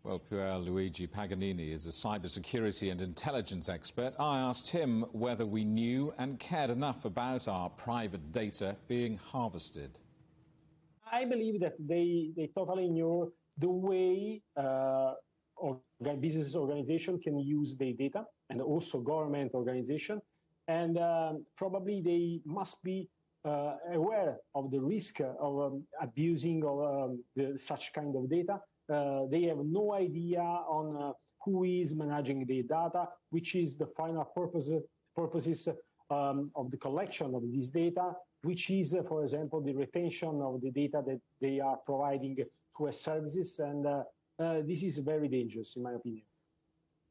Well, Pierluigi Paganini is a cybersecurity and intelligence expert. I asked him whether we knew and cared enough about our private data being harvested. I believe that they totally know the way business organization can use their data, and also government organization. And probably they must be aware of the risk of abusing of such kind of data. They have no idea on who is managing the data, which is the final purposes of the collection of this data, which is, for example, the retention of the data that they are providing to a services. And this is very dangerous, in my opinion.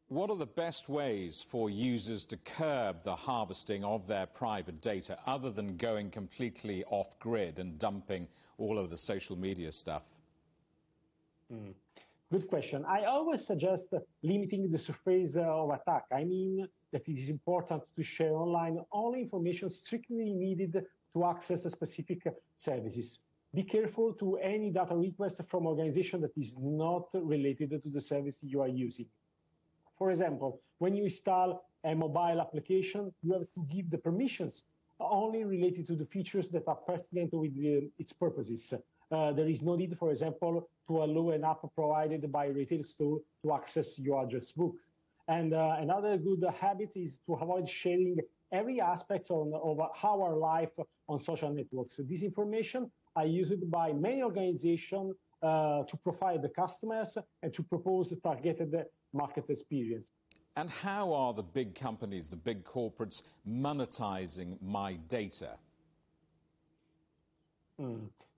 What are the best ways for users to curb the harvesting of their private data, other than going completely off-grid and dumping all of the social media stuff? Good question. I always suggest limiting the surface of attack. I mean that it is important to share online only information strictly needed to access specific services. Be careful to any data request from an organization that is not related to the service you are using. For example, when you install a mobile application, you have to give the permissions only related to the features that are pertinent with its purposes. There is no need, for example, to allow an app provided by a retail store to access your address books. And another good habit is to avoid sharing every aspect of our life on social networks. This information are used by many organizations to profile the customers and to propose a targeted market experience. And how are the big companies, the big corporates, monetizing my data?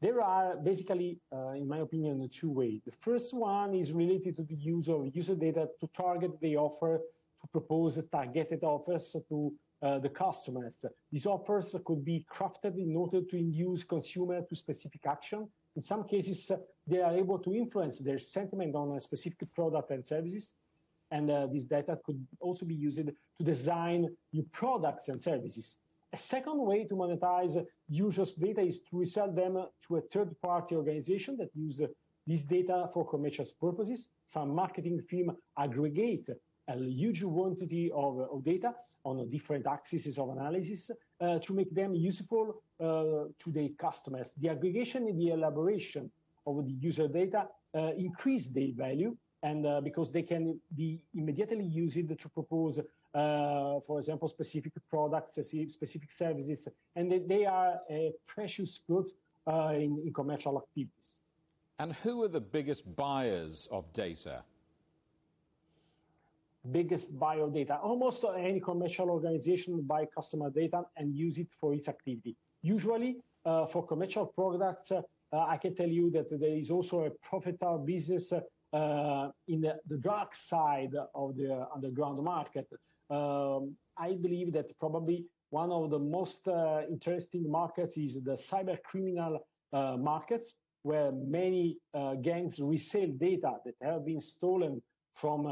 There are basically, in my opinion, two ways. The first one is related to the use of user data to target the offer, to propose targeted offers to the customers. These offers could be crafted in order to induce consumer to specific action. In some cases, they are able to influence their sentiment on a specific product and services. And this data could also be used to design new products and services. A second way to monetize users' data is to resell them to a third-party organization that use this data for commercial purposes. Some marketing firms aggregate a huge quantity of data on different axes of analysis to make them useful to their customers. The aggregation and the elaboration of the user data increase their value, and because they can be immediately used to propose, for example, specific products, specific services, and they are precious goods in commercial activities. And who are the biggest buyers of data? Biggest buyer of data. Almost any commercial organization buy customer data and use it for its activity. Usually, for commercial products, I can tell you that there is also a profitable business in the dark side of the underground market. I believe that probably one of the most interesting markets is the cyber criminal markets, where many gangs resell data that have been stolen from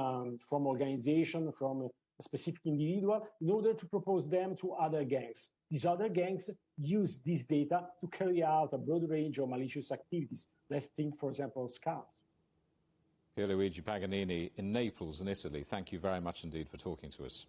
organization, from a specific individual, in order to propose them to other gangs. These other gangs use this data to carry out a broad range of malicious activities. Let's think, for example, of scams. Pierluigi Paganini in Naples in Italy, thank you very much indeed for talking to us.